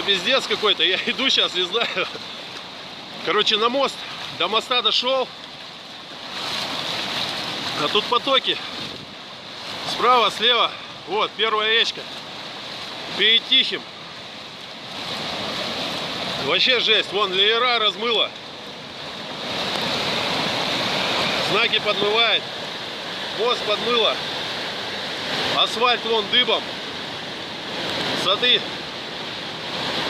пиздец какой-то. Я иду сейчас, не знаю. Короче, на мост. До моста дошел. А тут потоки. Справа, слева. Вот, первая речка. Перед Тихим. Вообще жесть. Вон, леера размыло. Знаки подмывает. Мост подмыло. Асфальт вон дыбом. Смотри.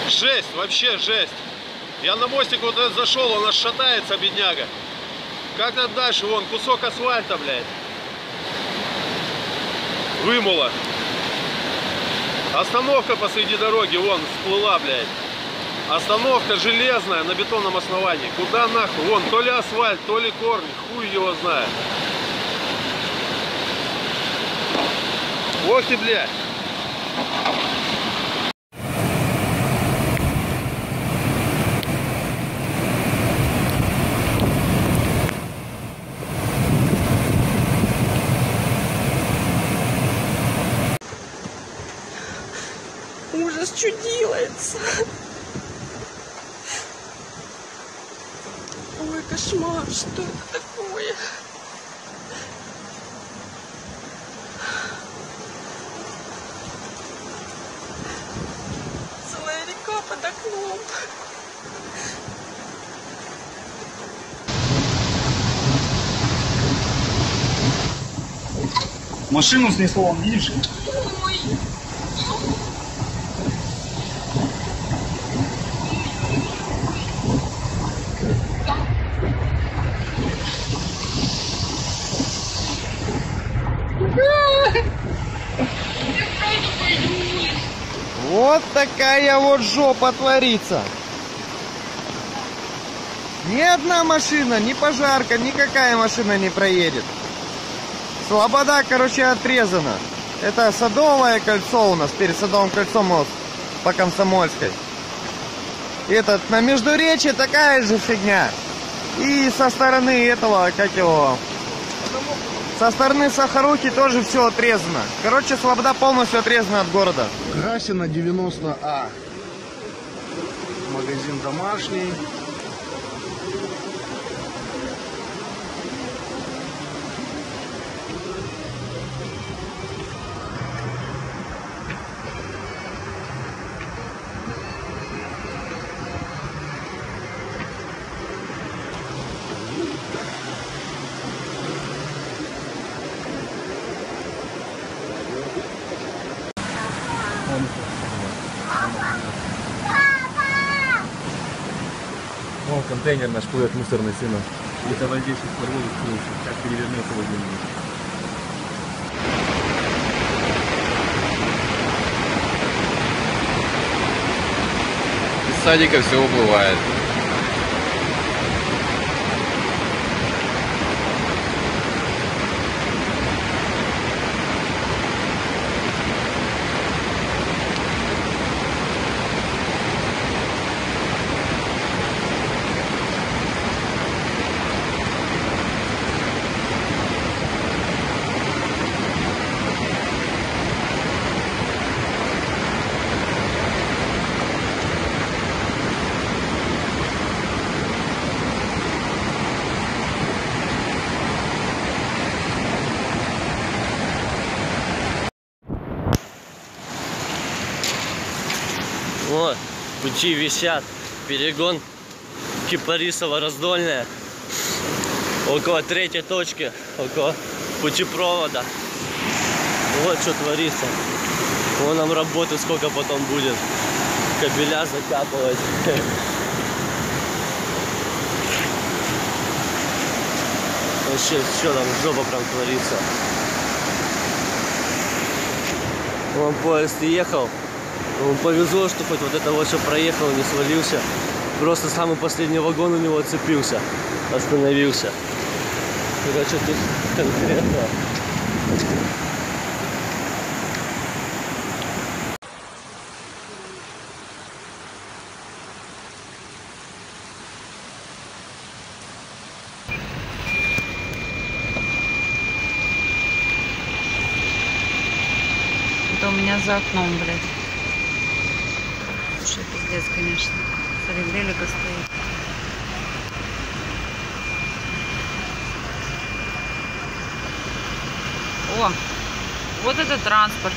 Жесть, вообще жесть. Я на мостик вот этот зашел, он аж шатается, бедняга. Как там дальше? Вон кусок асфальта, блядь. Вымыло. Остановка посреди дороги, вон, всплыла, блядь. Остановка железная на бетонном основании. Куда нахуй? Вон, то ли асфальт, то ли корни. Хуй его знает. Ох ты, блядь. Ужас, что делается? Ой, кошмар, что это такое? Целая река под окном. Машину снесло, он, видишь? Ой. Вот такая вот жопа творится. Ни одна машина, ни пожарка, никакая машина не проедет. Слобода, короче, отрезана. Это Садовое кольцо у нас, перед Садовым кольцом мост по Комсомольской. Этот, на Междуречье такая же фигня. И со стороны этого, как его... Со стороны Сахарухи тоже все отрезано. Короче, Слобода полностью отрезана от города. Красина 90А. Магазин домашний. О, контейнер наш плывет, мусорный сына. Это в воде сейчас подводит крышу, как перевернется в один минут. Из садика все уплывает. Вот, пути висят. Перегон Кипарисово-Раздольная. Около третьей точки, около путепровода. Вот что творится. Вон нам работы сколько потом будет. Кабеля закапывать. Вообще, что там жопа прям творится. Вон поезд ехал. Ему повезло, что хоть вот это вот все проехал, не свалился. Просто самый последний вагон у него отцепился, остановился. Короче, тут конкретно. Это у меня за окном, блядь. Слушай, Пиздец, конечно. Смотри, Делика стоит. О, вот это транспорт.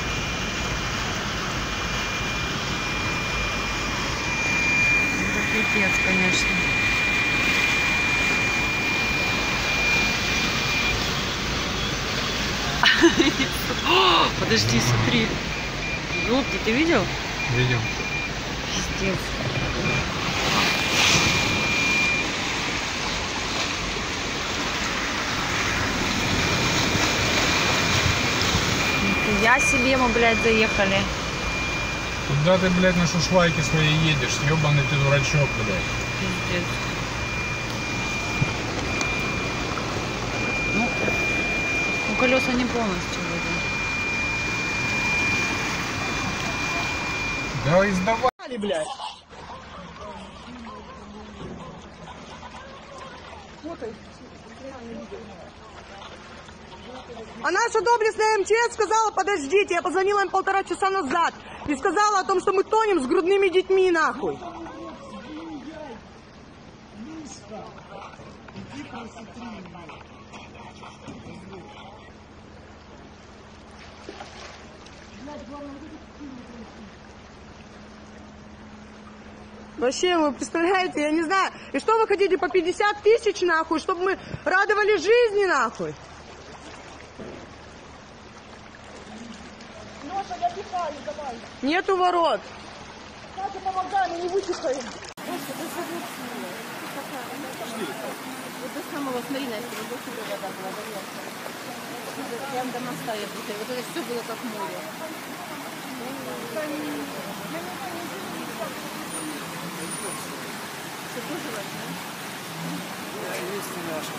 Это пипец, конечно. О, подожди, смотри. Ёпта, ты видел? Видел. Пиздец. Я себе мы, блядь, заехали. Куда ты, блядь, на шушвайке своей едешь? Ёбаный ты дурачок, блядь. Пиздец. Ну, колеса не полностью вроде. Да издавай. блядь. А наша доблестная МЧС сказала, подождите, я позвонила им 1,5 часа назад и сказала о том, что мы тонем с грудными детьми, нахуй. Вообще, вы представляете, я не знаю. И что вы хотите, по 50 тысяч, нахуй, чтобы мы радовали жизни, нахуй? Леша, напихали, давай. Нету ворот. Катя, помогай, мы не вытихаем. Вот до самого, смотри, Настя, вот до сюда вода была, до верха. Прям до моста я буду. Вот это все было как море. Все тоже важно? Да, есть и наша.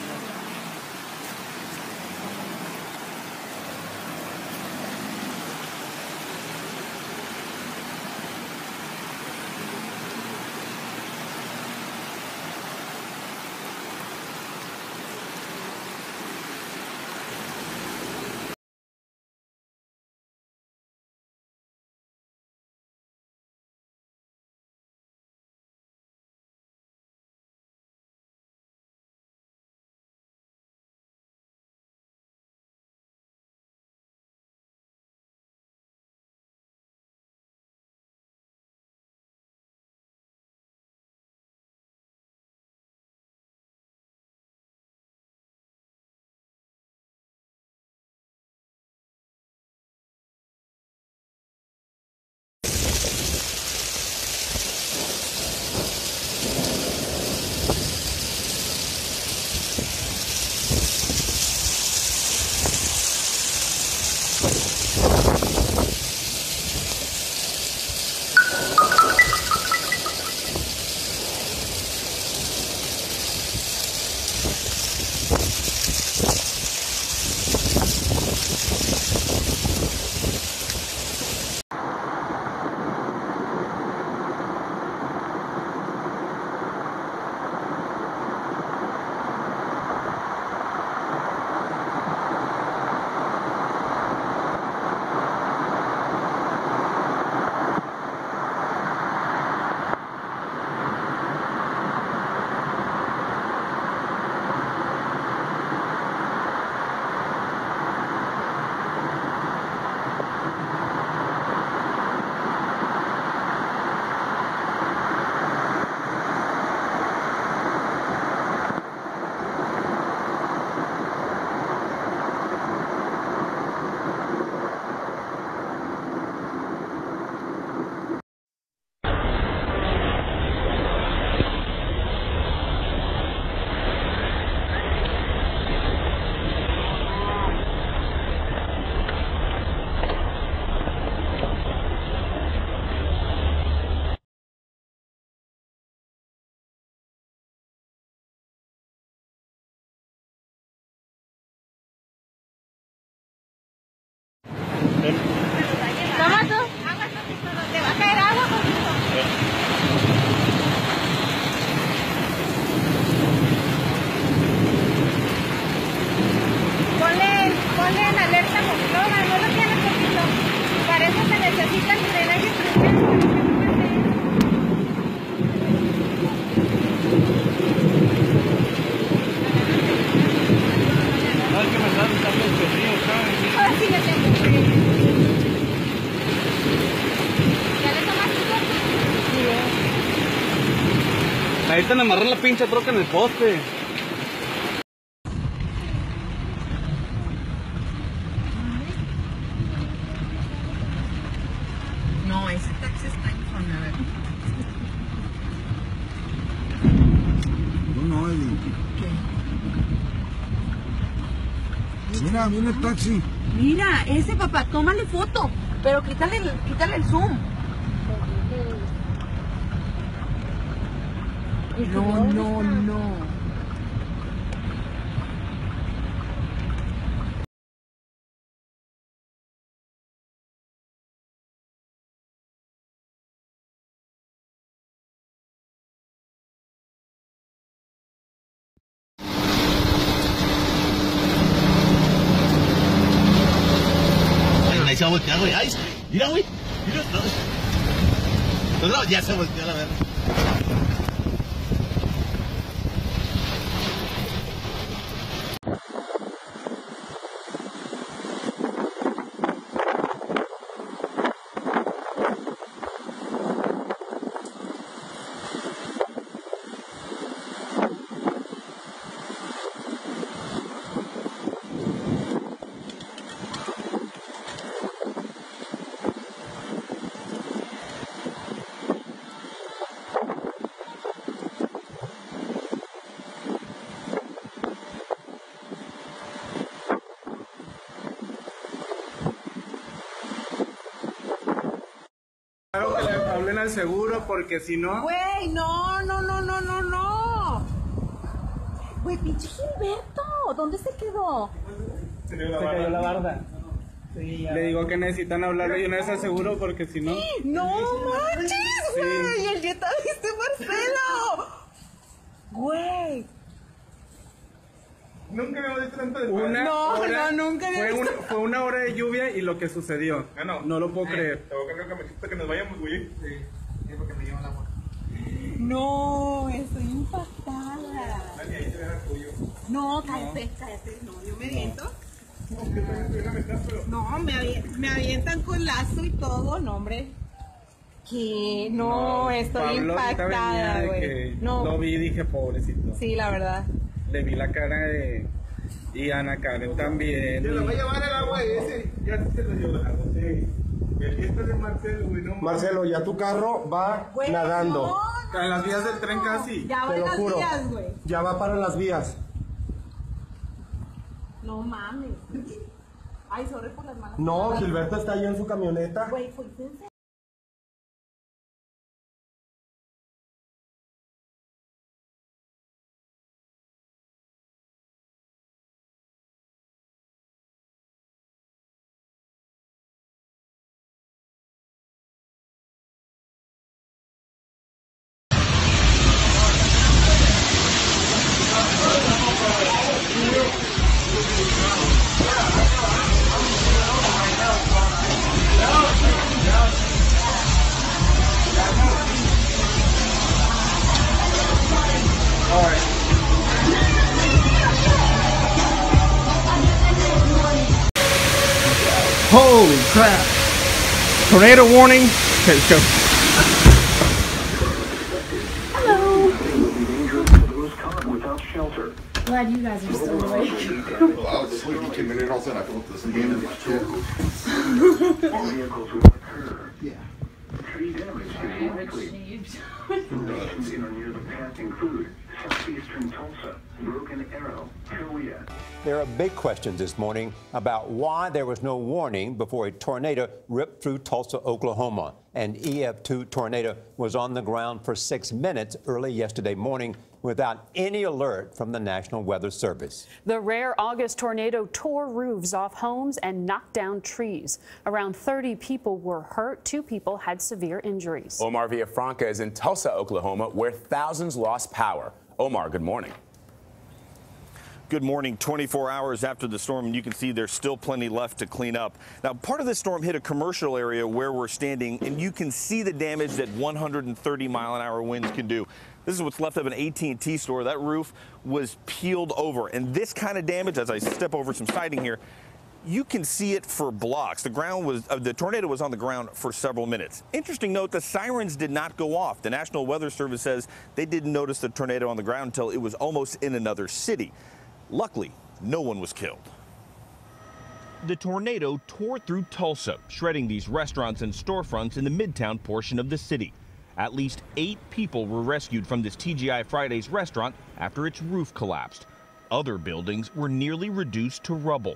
Te va a caer agua, ponle en alerta porque no lo tiene poquito. Para eso se necesitan drenajes primero. Ahorita me amarré la pinche troca en el poste. No, ese taxi está infame, a ver. No, Eli. Mira, viene el taxi. Mira, ese papá, tómale foto, pero quítale el zoom. No. Ahí se va a voltear, güey. Ay, mira, güey. Mira, no, ya se volteó la verga. Claro que le hablen al seguro porque si no... Güey, no. Güey, pinche Gilberto, ¿dónde se quedó? Se cayó la barda. Le digo que necesitan hablarle y una vez al seguro porque si no... No manches, güey, Sí. el que te viste, Marcelo. Güey. Nunca me visto tanto de Nunca había visto. Fue una hora de lluvia y lo que sucedió. No lo puedo creer. Te voy a cambiar camiseta que nos vayamos, güey. Sí, es porque me lleva el agua. No, estoy impactada. Dani, ahí te verás tuyo. No, cállate. No, yo me aviento. No, me avientan con lazo y todo, no, hombre. Que no, estoy Pablo ahorita venía impactada, de güey. que No, lo vi y dije, pobrecito. sí, la verdad. Le vi la cara de... Y Ana Karen también. Se lo va a llevar el agua ese. Ya se lo lleva. Sí. El que está de Marcelo, güey, no. Marcelo, ya tu carro va Güey, nadando. no, En las vías del tren casi. Ya va te en lo las juro. vías, güey. Ya va para las vías. No mames. Ay, sorry por las malas. No, palabras. Gilberto está ahí en su camioneta. Güey, fue en serio. Holy crap! Tornado warning. Okay, let's go. Glad you guys are still awake. Well, I was asleep for 2 minutes, all of a sudden I felt this again in my chest. Yeah. Tree damage is likely. In or near the passing food, southeastern Tulsa, Broken Arrow, Joliet. There are big questions this morning about why there was no warning before a tornado ripped through Tulsa, Oklahoma. An EF2 tornado was on the ground for 6 minutes early yesterday morning without any alert from the National Weather Service. The rare August tornado tore roofs off homes and knocked down trees. Around 30 people were hurt. 2 people had severe injuries. Omar Villafranca is in Tulsa, Oklahoma, where thousands lost power. Omar, good morning. Good morning. 24 hours after the storm, and you can see there's still plenty left to clean up. Now, part of this storm hit a commercial area where we're standing, and you can see the damage that 130-mile-an-hour winds can do. This is what's left of an AT&T store. That roof was peeled over, and this kind of damage, as I step over some siding here, you can see it for blocks. The tornado was on the ground for several minutes. Interesting note, the sirens did not go off. The National Weather Service says they didn't notice the tornado on the ground until it was almost in another city. Luckily, no one was killed. The tornado tore through Tulsa, shredding these restaurants and storefronts in the midtown portion of the city. At least 8 people were rescued from this TGI Fridays restaurant after its roof collapsed. Other buildings were nearly reduced to rubble.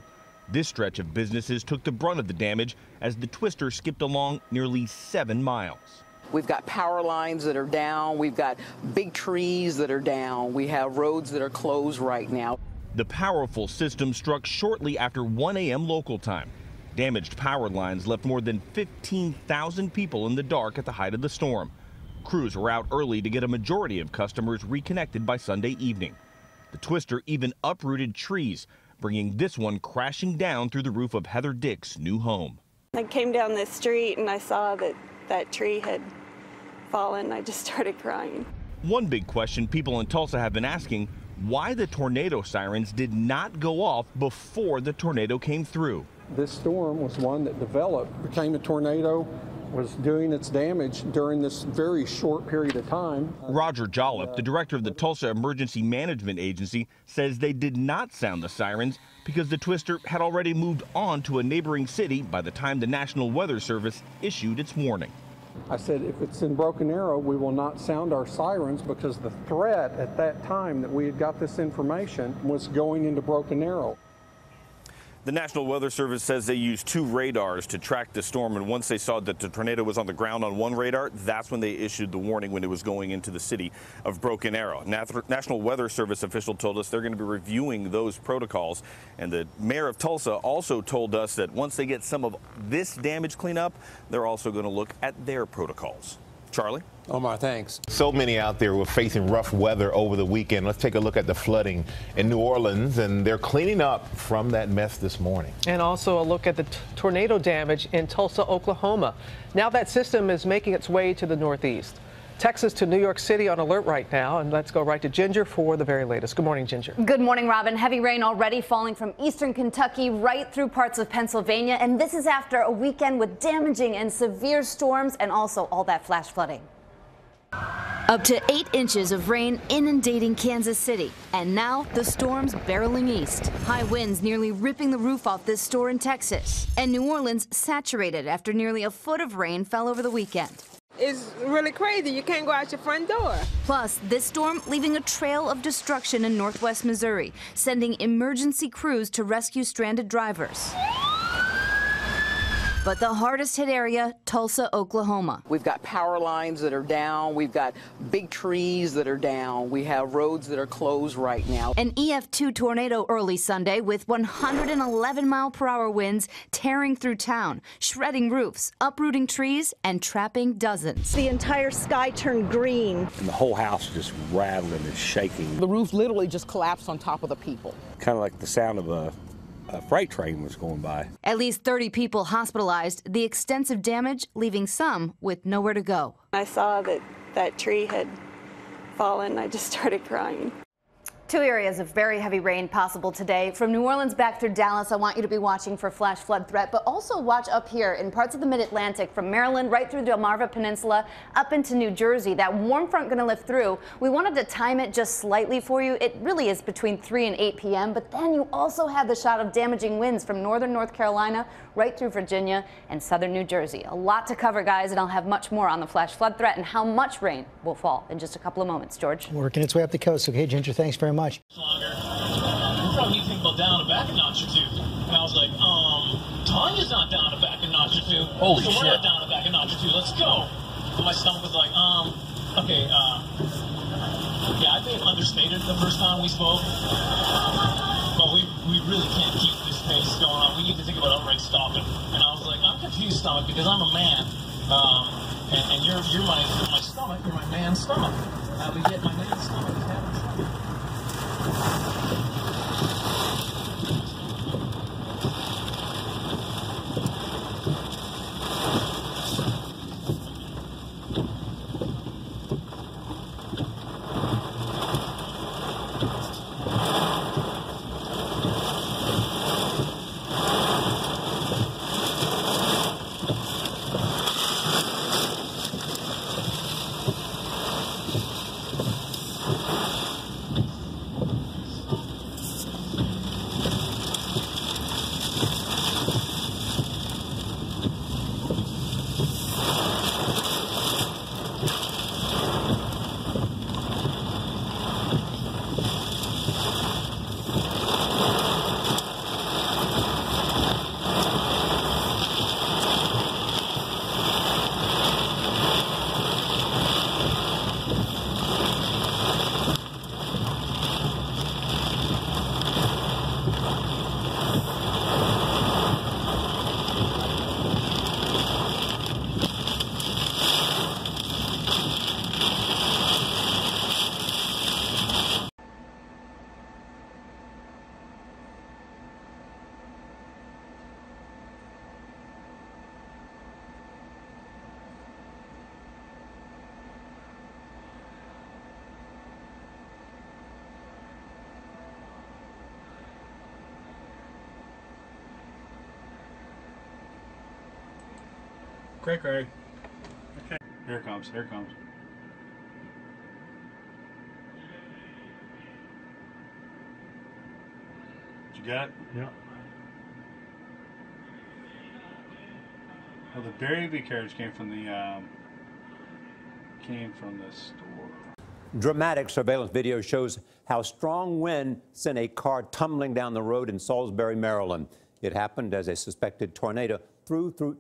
This stretch of businesses took the brunt of the damage as the twister skipped along nearly 7 miles. We've got power lines that are down. We've got big trees that are down. We have roads that are closed right now. The powerful system struck shortly after 1 a.m. local time. Damaged power lines left more than 15,000 people in the dark at the height of the storm. Crews were out early to get a majority of customers reconnected by Sunday evening. The twister even uprooted trees, bringing this one crashing down through the roof of Heather Dick's new home. I came down this street and I saw that tree had fallen. I just started crying. One big question people in Tulsa have been asking, why the tornado sirens did not go off before the tornado came through. This storm was one that developed, became a tornado, was doing its damage during this very short period of time. Roger Jolliffe, the director of the Tulsa Emergency Management Agency, says they did not sound the sirens because the twister had already moved on to a neighboring city by the time the National Weather Service issued its warning. I said, if it's in Broken Arrow, we will not sound our sirens because the threat at that time that we had got this information was going into Broken Arrow. The National Weather Service says they used 2 radars to track the storm, and once they saw that the tornado was on the ground on one radar, that's when they issued the warning when it was going into the city of Broken Arrow. National Weather Service official told us they're going to be reviewing those protocols, and the mayor of Tulsa also told us that once they get some of this damage cleaned up, they're also going to look at their protocols. Charlie? Omar, thanks. So many out there were facing rough weather over the weekend. Let's take a look at the flooding in New Orleans, and they're cleaning up from that mess this morning. And also a look at the tornado damage in Tulsa, Oklahoma. Now that system is making its way to the northeast. Texas to New York City on alert right now, and let's go right to Ginger for the very latest. Good morning, Ginger. Good morning, Robin. Heavy rain already falling from eastern Kentucky right through parts of Pennsylvania, and this is after a weekend with damaging and severe storms and also all that flash flooding. Up to 8 inches of rain inundating Kansas City, and now the storm's barreling east. High winds nearly ripping the roof off this store in Texas, and New Orleans saturated after nearly a foot of rain fell over the weekend. It's really crazy. You can't go out your front door. Plus, this storm leaving a trail of destruction in northwest Missouri, sending emergency crews to rescue stranded drivers. But the hardest hit area, Tulsa, Oklahoma. We've got power lines that are down. We've got big trees that are down. We have roads that are closed right now. An EF2 tornado early Sunday with 111-mile-per-hour winds tearing through town, shredding roofs, uprooting trees, and trapping dozens. The entire sky turned green. And the whole house just rattling and shaking. The roof literally just collapsed on top of the people. Kind of like the sound of a freight train was going by. At least 30 people hospitalized, the extensive damage leaving some with nowhere to go. I saw that tree had fallen. I just started crying. 2 areas of very heavy rain possible today. From New Orleans back through Dallas, I want you to be watching for flash flood threat, but also watch up here in parts of the mid-Atlantic from Maryland right through Delmarva Peninsula up into New Jersey. That warm front going to lift through. We wanted to time it just slightly for you. It really is between 3 and 8 p.m., but then you also have the shot of damaging winds from northern North Carolina right through Virginia and southern New Jersey. A lot to cover, guys, and I'll have much more on the flash flood threat and how much rain will fall in just a couple of moments. George? Working its way up the coast. Okay, Ginger, thanks very much. Longer. You probably need to think about down and back a notch or two. And I was like, Tanya's not down and back a notch or two. Holy so shit. we're not down and back a notch or two. Let's go. And my stomach was like, okay, yeah, I may have understated the first time we spoke. But we really can't keep this pace going on. We need to think about outright stopping. And I was like, I'm confused, stomach, because I'm a man. And you're my stomach. You're my man's stomach. But yet my man's stomach is having stomach. Cray cray. Okay. Here it comes. Here it comes. What you got? Yeah. Well, the baby carriage came from the store. Dramatic surveillance video shows how strong wind sent a car tumbling down the road in Salisbury, Maryland. It happened as a suspected tornado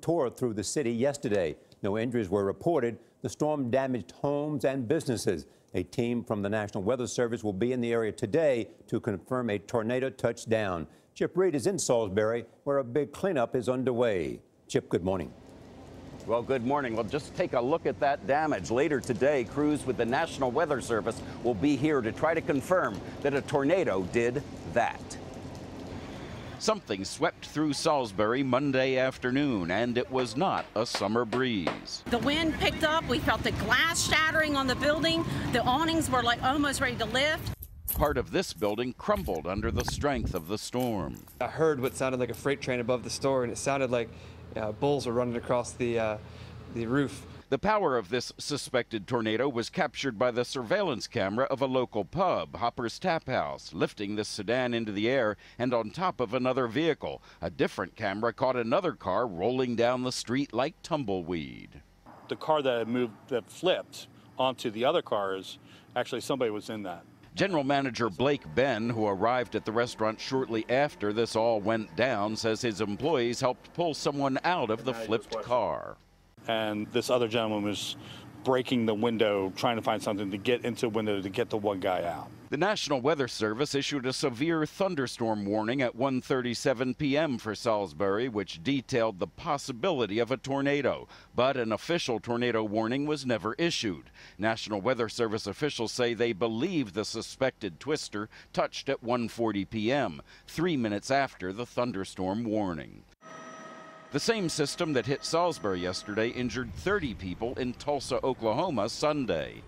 tore through the city yesterday. No injuries were reported. The storm damaged homes and businesses. A team from the National Weather Service will be in the area today to confirm a tornado touchdown. Chip Reed is in Salisbury, where a big cleanup is underway. Chip, good morning. Well, good morning. Well, just take a look at that damage. Later today, crews with the National Weather Service will be here to try to confirm that a tornado did that. Something swept through Salisbury Monday afternoon, and it was not a summer breeze. The wind picked up. We felt the glass shattering on the building. The awnings were like almost ready to lift. Part of this building crumbled under the strength of the storm. I heard what sounded like a freight train above the store, and it sounded like bulls were running across the roof. The power of this suspected tornado was captured by the surveillance camera of a local pub, Hopper's Tap House, lifting this sedan into the air and on top of another vehicle. A different camera caught another car rolling down the street like tumbleweed. The car that had moved, that flipped onto the other cars, actually somebody was in that. General Manager Blake Benn, who arrived at the restaurant shortly after this all went down, says his employees helped pull someone out of the flipped car. And this other gentleman was breaking the window, trying to find something to get into the window to get the one guy out. The National Weather Service issued a severe thunderstorm warning at 1:37 p.m. for Salisbury, which detailed the possibility of a tornado. But an official tornado warning was never issued. National Weather Service officials say they believe the suspected twister touched at 1:40 p.m., 3 minutes after the thunderstorm warning. The same system that hit Salisbury yesterday injured 30 people in Tulsa, Oklahoma Sunday.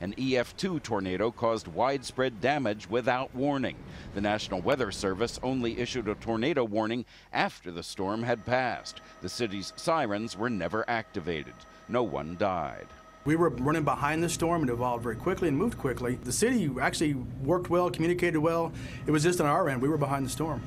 An EF2 tornado caused widespread damage without warning. The National Weather Service only issued a tornado warning after the storm had passed. The city's sirens were never activated. No one died. We were running behind the storm and evolved very quickly and moved quickly. The city actually worked well, communicated well. It was just on our end. We were behind the storm.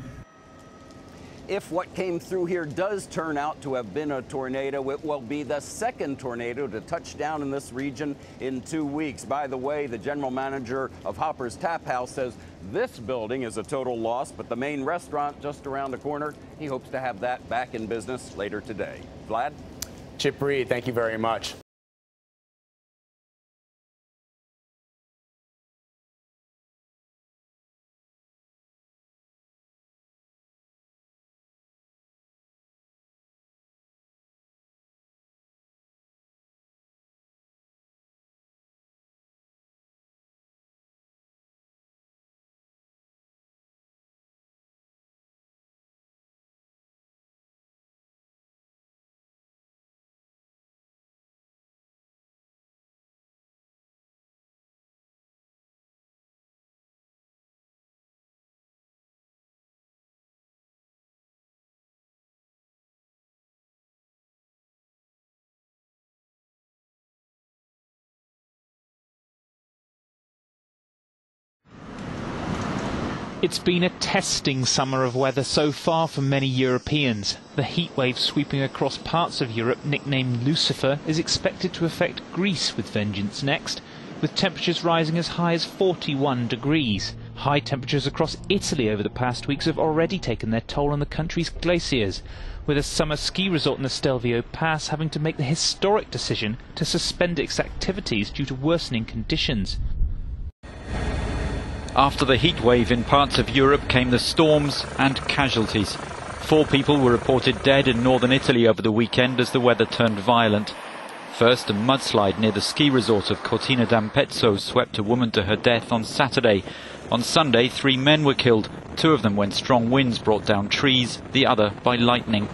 If what came through here does turn out to have been a tornado, it will be the second tornado to touch down in this region in 2 weeks. By the way, the general manager of Hopper's Tap House says this building is a total loss, but the main restaurant just around the corner, he hopes to have that back in business later today. Vlad? Chip Reed, thank you very much. It's been a testing summer of weather so far for many Europeans. The heatwave sweeping across parts of Europe, nicknamed Lucifer, is expected to affect Greece with vengeance next, with temperatures rising as high as 41 degrees. High temperatures across Italy over the past weeks have already taken their toll on the country's glaciers, with a summer ski resort in the Stelvio Pass having to make the historic decision to suspend its activities due to worsening conditions. After the heat wave in parts of Europe came the storms and casualties. 4 people were reported dead in northern Italy over the weekend as the weather turned violent. First, a mudslide near the ski resort of Cortina d'Ampezzo swept a woman to her death on Saturday. On Sunday, 3 men were killed, 2 of them when strong winds brought down trees, the other by lightning.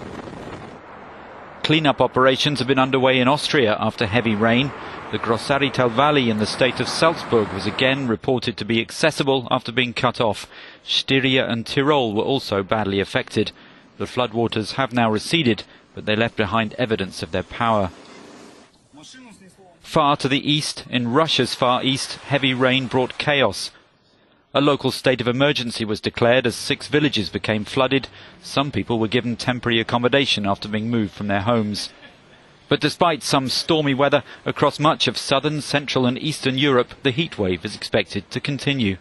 Clean-up operations have been underway in Austria after heavy rain. The Grossarital Valley in the state of Salzburg was again reported to be accessible after being cut off. Styria and Tyrol were also badly affected. The floodwaters have now receded, but they left behind evidence of their power. Far to the east, in Russia's Far East, heavy rain brought chaos. A local state of emergency was declared as 6 villages became flooded. Some people were given temporary accommodation after being moved from their homes. But despite some stormy weather across much of southern, central and eastern Europe, the heat wave is expected to continue.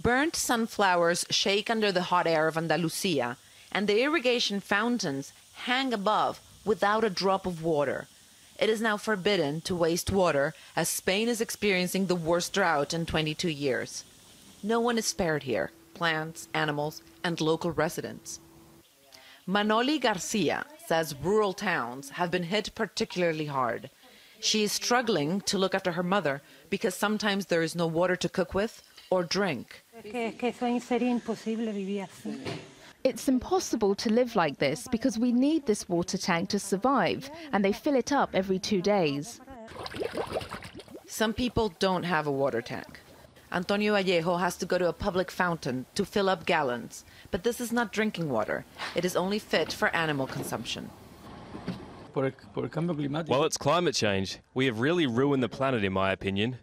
Burnt sunflowers shake under the hot air of Andalusia, and the irrigation fountains hang above without a drop of water. It is now forbidden to waste water, as Spain is experiencing the worst drought in 22 years. No one is spared here: plants, animals, and local residents. Manoli Garcia says rural towns have been hit particularly hard. She is struggling to look after her mother because sometimes there is no water to cook with or drink. It's impossible to live like this because we need this water tank to survive, and they fill it up every 2 days. Some people don't have a water tank. Antonio Vallejo has to go to a public fountain to fill up gallons, but this is not drinking water. It is only fit for animal consumption. Well, it's climate change. We have really ruined the planet, in my opinion.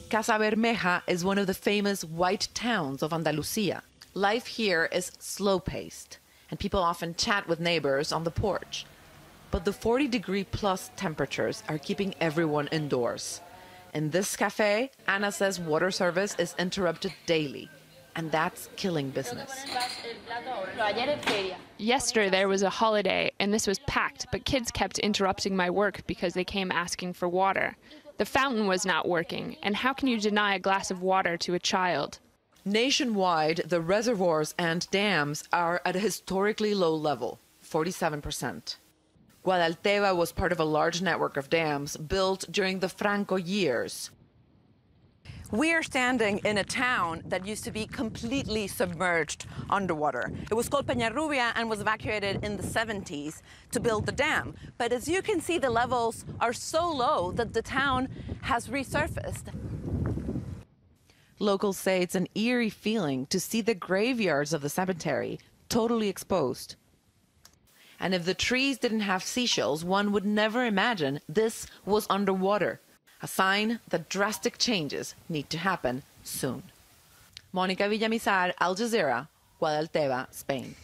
Casa Bermeja is one of the famous white towns of Andalusia. Life here is slow-paced, and people often chat with neighbors on the porch. But the 40-degree-plus temperatures are keeping everyone indoors. In this cafe, Ana says water service is interrupted daily, and that's killing business. Yesterday there was a holiday, and this was packed, but kids kept interrupting my work because they came asking for water. The fountain was not working, and how can you deny a glass of water to a child? Nationwide, the reservoirs and dams are at a historically low level, 47%. Guadalteba was part of a large network of dams built during the Franco years. We are standing in a town that used to be completely submerged underwater. It was called Peñarrubia and was evacuated in the 70s to build the dam. But as you can see, the levels are so low that the town has resurfaced. Locals say it's an eerie feeling to see the graveyards of the cemetery totally exposed. And if the trees didn't have seashells, one would never imagine this was underwater. A sign that drastic changes need to happen soon. Mónica Villamizar, Al Jazeera, Guadalteba, Spain.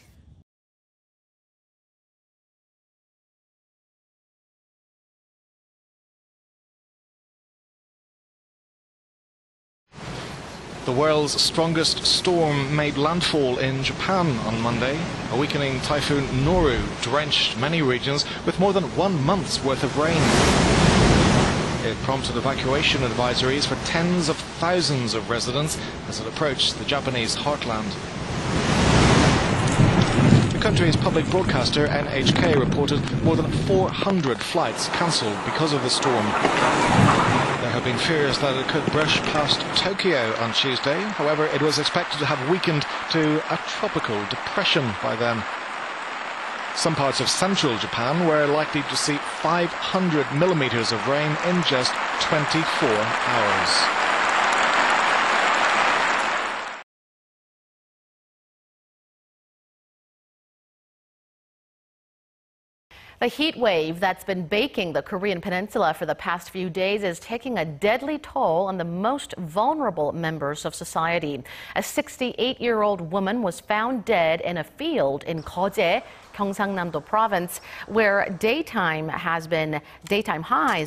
The world's strongest storm made landfall in Japan on Monday. A weakening typhoon Noru drenched many regions with more than 1 month's worth of rain. It prompted evacuation advisories for tens of thousands of residents as it approached the Japanese heartland. The country's public broadcaster NHK reported more than 400 flights cancelled because of the storm. There have been fears that it could brush past Tokyo on Tuesday. However, it was expected to have weakened to a tropical depression by then. Some parts of central Japan were likely to see 500 millimeters of rain in just 24 hours. The heat wave that's been baking the Korean peninsula for the past few days is taking a deadly toll on the most vulnerable members of society. A 68-year-old woman was found dead in a field in Geoje, Gyeongsangnam-do province, where daytime highs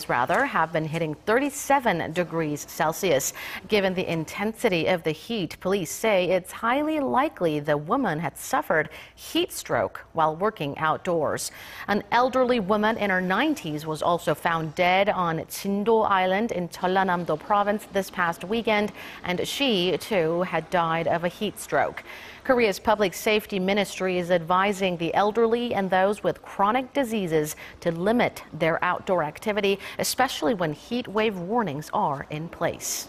have been hitting 37 degrees Celsius. Given the intensity of the heat, police say it's highly likely the woman had suffered heat stroke while working outdoors. An elderly woman in her 90s was also found dead on Jindo Island in Jeollanam-do province this past weekend, and she too had died of a heat stroke. Korea's public safety ministry is advising the elderly and those with chronic diseases to limit their outdoor activity, especially when heat wave warnings are in place.